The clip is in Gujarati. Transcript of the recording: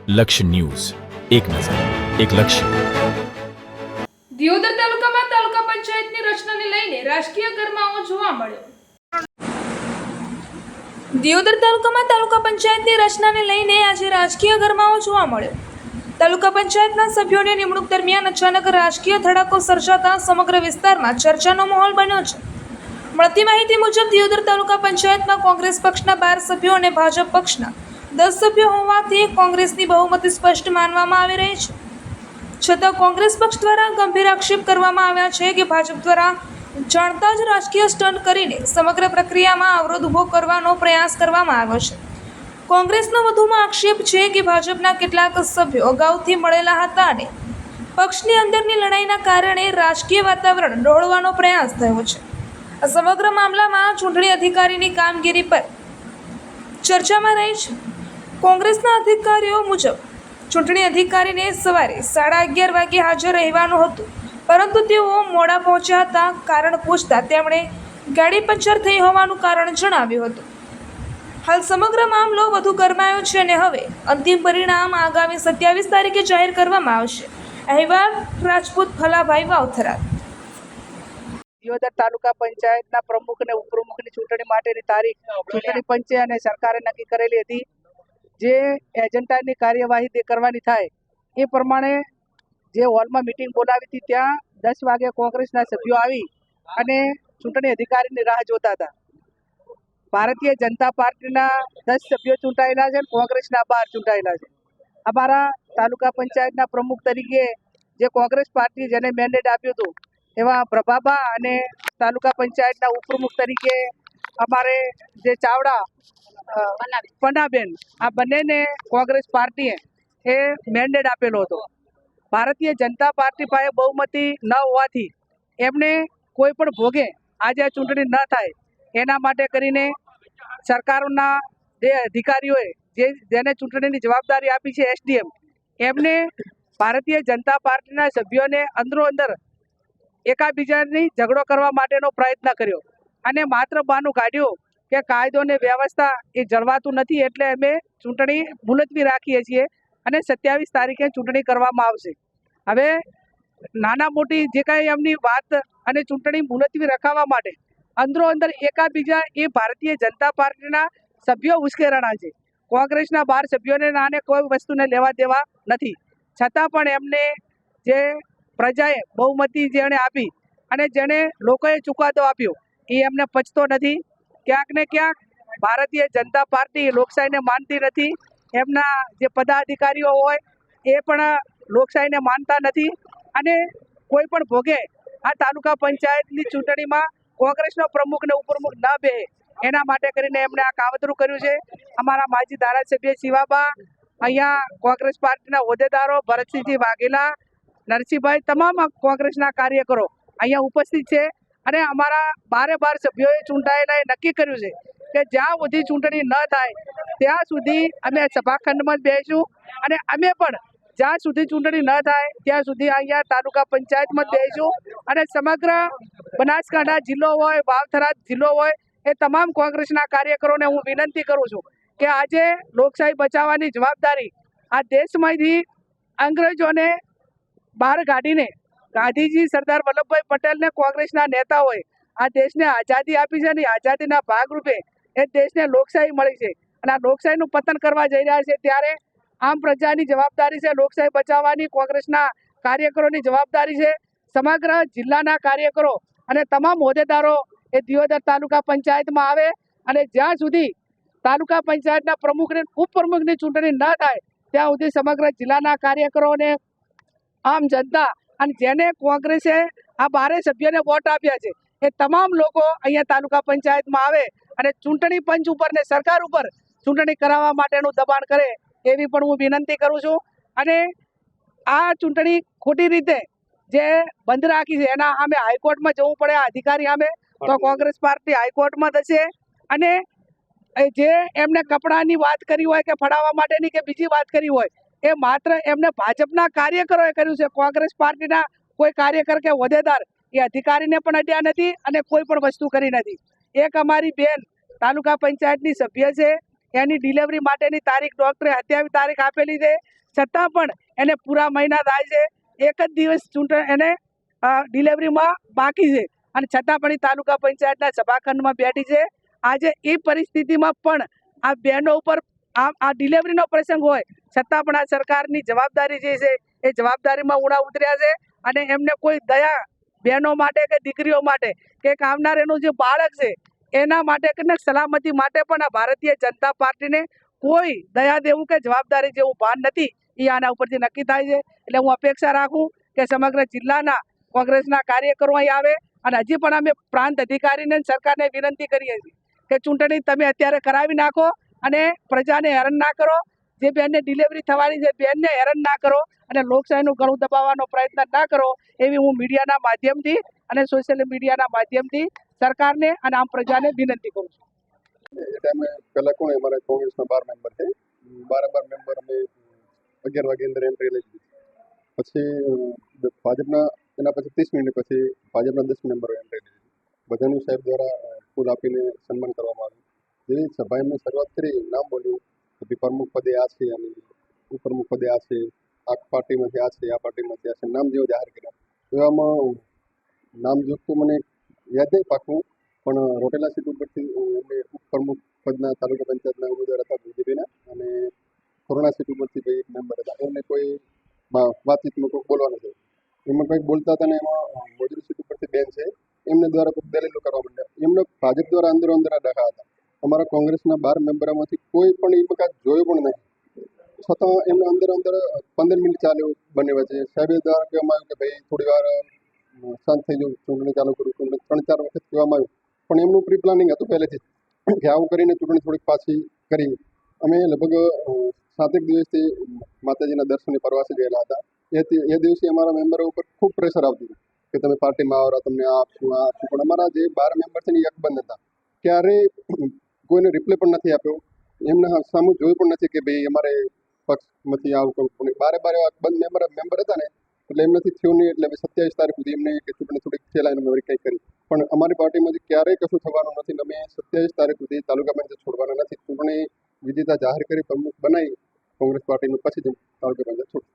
લક્ષ્ય ન્યૂઝ, એક નજર, એક લક્ષ્ય. દિયોદર તાલુકામાં તાલુકા પંચાયતની રચનાને લઈને રાજકીય ગરમાવો જોવા મળ્યો. દિયોદર તાલુકામાં તાલુકા પંચાયતની રચનાને લઈને આજે રાજકીય ગરમાવો જોવા મળ્યો. તાલુકા પંચાયતના સભ્યોની નિમણૂક દરમિયાન અચાનક રાજકીય ધડાકો સર્જાતા સમગ્ર વિસ્તારમાં ચર્ચાનો માહોલ બન્યો છે. મળતી માહિતી મુજબ દિયોદર તાલુકા પંચાયતમાં કોંગ્રેસ પક્ષના 12 સભ્યો અને ભાજપ પક્ષના 10 સભ્યો હોવાથી કોંગ્રેસની બહુમતી સ્પષ્ટ માનવામાં આવી રહી છે. છતાં કોંગ્રેસ પક્ષ દ્વારા ગંભીર આક્ષેપ કરવામાં આવ્યા છે કે ભાજપ દ્વારા જાણતા જ રાજકીય સ્ટન્ટ કરીને સમગ્ર પ્રક્રિયામાં અવરોધ ઊભો કરવાનો પ્રયાસ કરવામાં આવ્યો છે. કોંગ્રેસનો વધુમાં આક્ષેપ છે કે ભાજપના કેટલાક સભ્યો અગાઉથી મળેલા હતા અને પક્ષની અંદરની લડાઈના કારણે રાજકીય વાતાવરણ ડહોળવાનો પ્રયાસ થયો છે. આ સમગ્ર મામલામાં ચૂંટણી અધિકારીની કામગીરી પર ચર્ચામાં રહી છે. કોંગ્રેસના અધિકારીઓ મુજબ ચૂંટણી અધિકારીને સવારે 11:30 વાગે હાજર રહેવાનું હતું, પરંતુ તેઓ મોડા પહોંચ્યા હતા. કારણ પૂછતા તેમણે ગાડી પંચર થઈ હોવાનું કારણ જણાવ્યું હતું. હાલ સમગ્ર મામલો વધુ ગરમાયો છે અને હવે અંતિમ પરિણામ આગામી 27 તારીખે જાહેર કરવામાં આવશે. અહેવાલ રાજપૂત ફલાભાઈ વાવથરા. દિયોદર તાલુકા પંચાયતના પ્રમુખ અને ઉપપ્રમુખની ચૂંટણી માટેની તારીખ ચૂંટણી પંચે અને સરકારે નક્કી કરેલી હતી. જે એજન્ડાની કાર્યવાહી તે કરવાની થાય એ પ્રમાણે જે હોલમાં મિટિંગ બોલાવી હતી ત્યાં 10 વાગે કોંગ્રેસના સભ્યો આવી અને ચૂંટણી અધિકારીની રાહ જોતા હતા. ભારતીય જનતા પાર્ટીના 10 સભ્યો ચૂંટાયેલા છે અને કોંગ્રેસના 12 ચૂંટાયેલા છે. અમારા તાલુકા પંચાયતના પ્રમુખ તરીકે જે કોંગ્રેસ પાર્ટી જેને મેન્ડેટ આપ્યું હતું એવા પ્રભાબા અને તાલુકા પંચાયતના ઉપપ્રમુખ તરીકે અમારે જે ચાવડા પન્નાબેન, આ બંનેને કોંગ્રેસ પાર્ટીએ એ મેન્ડેટ આપેલો હતો. ભારતીય જનતા પાર્ટી પાસે બહુમતી ન હોવાથી એમને કોઈ પણ ભોગે આજે આ ચૂંટણી ન થાય એના માટે કરીને સરકારના જે અધિકારીઓએ જેને ચૂંટણીની જવાબદારી આપી છે એસડીએમ, એમને ભારતીય જનતા પાર્ટીના સભ્યોને અંદરો અંદર એકાબીજાની ઝઘડો કરવા માટેનો પ્રયત્ન કર્યો અને માત્ર બહાનું કાઢ્યું કે કાયદો અને વ્યવસ્થા એ જળવાતું નથી, એટલે અમે ચૂંટણી મુલતવી રાખીએ છીએ અને 27 તારીખે ચૂંટણી કરવામાં આવશે. હવે નાના મોટી જે કાંઈ એમની વાત અને ચૂંટણી મુલતવી રખાવવા માટે અંદરો અંદર એકાબીજા એ ભારતીય જનતા પાર્ટીના સભ્યો ઉશ્કેરણા છે. કોંગ્રેસના 12 સભ્યોને નાને કોઈ વસ્તુને લેવા દેવા નથી. છતાં પણ એમને જે પ્રજાએ બહુમતી જેણે આપી અને જેણે લોકોએ ચુકાદો આપ્યો એ એમને પચતો નથી. ક્યાંક ને ક્યાંક ભારતીય જનતા પાર્ટી લોકશાહીને માનતી નથી. એમના જે પદાધિકારીઓ હોય એ પણ લોકશાહીને માનતા નથી અને કોઈ પણ ભોગે આ તાલુકા પંચાયતની ચૂંટણીમાં કોંગ્રેસનો પ્રમુખ ને ઉપપ્રમુખ ન બે એના માટે કરીને એમણે આ કાવતરું કર્યું છે. અમારા માજી ધારાસભ્ય શિવાબા, અહીંયા કોંગ્રેસ પાર્ટીના હોદ્દેદારો ભરતસિંહજી વાઘેલા, નરસિંહભાઈ, તમામ કોંગ્રેસના કાર્યકરો અહીંયા ઉપસ્થિત છે અને અમારા 12 સભ્યોએ ચૂંટાયેલા એ નક્કી કર્યું છે કે જ્યાં સુધી ચૂંટણી ન થાય ત્યાં સુધી અમે સભાખંડમાં જ બેસીશું અને અમે પણ જ્યાં સુધી ચૂંટણી ન થાય ત્યાં સુધી અહીંયા તાલુકા પંચાયતમાં જ બેસીશું અને સમગ્ર બનાસકાંઠા જિલ્લો હોય, વાવથરા જિલ્લો હોય, એ તમામ કોંગ્રેસના કાર્યકરોને હું વિનંતી કરું છું કે આજે લોકશાહી બચાવવાની જવાબદારી આ દેશમાંથી અંગ્રેજોને બહાર કાઢીને ગાંધીજી, સરદાર વલ્લભભાઈ પટેલને કોંગ્રેસના નેતાઓએ આ દેશને આઝાદી આપી છે અને આઝાદીના ભાગરૂપે એ દેશને લોકશાહી મળી છે અને આ લોકશાહીનું પતન કરવા જઈ રહ્યા છે. ત્યારે આમ પ્રજાની જવાબદારી છે લોકશાહી બચાવવાની, કોંગ્રેસના કાર્યકરોની જવાબદારી છે. સમગ્ર જિલ્લાના કાર્યકરો અને તમામ હોદ્દેદારો એ દિયોદર તાલુકા પંચાયતમાં આવે અને જ્યાં સુધી તાલુકા પંચાયતના પ્રમુખ અને ઉપપ્રમુખની ચૂંટણી ન થાય ત્યાં સુધી સમગ્ર જિલ્લાના કાર્યકરોને આમ જનતા અને જેને કોંગ્રેસે આ 12 સભ્યોને વોટ આપ્યા છે એ તમામ લોકો અહીંયા તાલુકા પંચાયતમાં આવે અને ચૂંટણી પંચ ઉપર ને સરકાર ઉપર ચૂંટણી કરાવવા માટેનું દબાણ કરે એવી પણ હું વિનંતી કરું છું. અને આ ચૂંટણી ખોટી રીતે જે બંધ રાખી છે એના સામે હાઈકોર્ટમાં જવું પડે. આ અધિકારી સામે તો કોંગ્રેસ પાર્ટી હાઈકોર્ટમાં થશે અને જે એમને કપડાની વાત કરી હોય કે ફડાવવા માટેની કે બીજી વાત કરી હોય એ માત્ર એમને ભાજપના કાર્યકરોએ કર્યું છે. કોંગ્રેસ પાર્ટીના કોઈ કાર્યકર કે હોદ્દેદાર એ અધિકારીને પણ અડ્યા નથી અને કોઈ પણ વસ્તુ કરી નથી. એક અમારી બેન તાલુકા પંચાયતની સભ્ય છે, એની ડિલિવરી માટેની તારીખ ડૉક્ટરે 27 તારીખ આપેલી છે, છતાં પણ એને પૂરા મહિના થાય છે, એક જ દિવસ એને ડિલિવરીમાં બાકી છે અને છતાં પણ એ તાલુકા પંચાયતના સભાખંડમાં બેઠી છે. આજે એ પરિસ્થિતિમાં પણ આ બહેનો ઉપર આ ડિલિવરીનો પ્રસંગ હોય છતાં પણ આ સરકારની જવાબદારી જે છે એ જવાબદારીમાં ઉણા ઉતર્યા છે અને એમને કોઈ દયા બહેનો માટે કે દીકરીઓ માટે કે આવનાર એનું જે બાળક છે એના માટે કે સલામતી માટે પણ આ ભારતીય જનતા પાર્ટીને કોઈ દયા દેવું કે જવાબદારી જેવું ભાન નથી. એ આના ઉપરથી નક્કી થાય છે. એટલે હું અપેક્ષા રાખું કે સમગ્ર જિલ્લાના કોંગ્રેસના કાર્યકરો અહીં આવે અને હજી પણ અમે પ્રાંત અધિકારીને સરકારને વિનંતી કરીએ છીએ કે ચૂંટણી તમે અત્યારે કરાવી નાખો અને પ્રજાને હેરાન ના કરો. જે બેનને ડિલિવરી થવાની છે બેનને હેરાન ના કરો અને લોકશાહીનું ગળું દબાવવાનો પ્રયત્ન ના કરો એવી હું મીડિયાના માધ્યમથી અને સોશિયલ મીડિયાના માધ્યમથી સરકારને અને આમ પ્રજાને વિનંતી કરું છું. એ ટાઈમે પહેલાં કોણ અમારા કોંગ્રેસના 12 મેમ્બર છે, 12 મેમ્બર અમે 11 વાગે અંદર એન્ટ્રી લઈ લીધી. પછી ભાજપના એના પછી 30 મિનિટ પછી ભાજપના 10 મેમ્બરો એન્ટ્રી લીધી. બધાનું સાહેબ દ્વારા ફૂલ આપીને સન્માન કરવામાં આવ્યું. જેવી સભા એમને શરૂઆત કરી, નામ બોલ્યું કે પ્રમુખ પદે આ છે અને ઉપપ્રમુખ પદે આ છે, આ પાર્ટીમાંથી આ છે, આ પાર્ટીમાંથી આ છે, નામ જેવો જાહેર કર્યા. એવામાં નામ જોતું મને યાદ નહીં પાકું, પણ રોટેલા સીટ ઉપરથી એમને ઉપપ્રમુખ પદના તાલુકા પંચાયતના ઉમેદવાર હતા બીજેપીના, અને કોરોના સીટ ઉપરથી ભાઈ એક મેમ્બર હતા. એમને કોઈ વાતચીતમાં કોઈ બોલવાનું છે, એમાં કંઈક બોલતા હતા ને એમાં મોજરી સીટ ઉપરથી બેન છે એમને દ્વારા કોઈ દલીલો કરવા માંડ્યા. એમને ભાજપ દ્વારા અંદરો અંદર ડખા હતા. અમારા કોંગ્રેસના 12 મેમ્બરોમાંથી કોઈ પણ એ વખત જોયું પણ નહીં, છતાં એમને અંદર 15 મિનિટ ચાલ્યું બંને વચ્ચે. સાહેબ દ્વારા કહેવામાં આવ્યું કે ભાઈ થોડી વાર શાંત થઈ જાઉં, ચૂંટણી ચાલુ કરું. ચૂંટણી 3-4 વખત કહેવામાં આવ્યું, પણ એમનું પ્રી પ્લાનિંગ હતું પહેલેથી કે આવું કરીને ચૂંટણી થોડીક પાછી કરી. અમે લગભગ 7 દિવસથી માતાજીના દર્શને પ્રવાસે ગયેલા હતા. એ દિવસે અમારા મેમ્બરો ઉપર ખૂબ પ્રેશર આવતું હતું કે તમે પાર્ટીમાં આવો, તમને આ આપશું, આ આપશું. પણ અમારા જે 12 મેમ્બર છે ને એ અકબંધ હતા. ક્યારેય કોઈને રિપ્લે પણ નથી આપ્યો, એમના સામે જોયું પણ નથી કે ભાઈ અમારે પક્ષમાંથી આવું કરવું. પણ 12 અકબંધ મેમ્બર હતા ને, એટલે એમનાથી થયું નહીં. એટલે 27 તારીખ સુધી એમને કે ચૂંટણી થોડીક ખેલાઈને અમે કંઈ કરી, પણ અમારી પાર્ટીમાંથી ક્યારેય કશું થવાનું નથી. અમે 27 તારીખ સુધી તાલુકા પંચાયત છોડવાના નથી. ચૂંટણી વિજેતા જાહેર કરી પ્રમુખ બનાવી કોંગ્રેસ પાર્ટીનું, પછી જ તાલુકા પંચાયત છોડશું.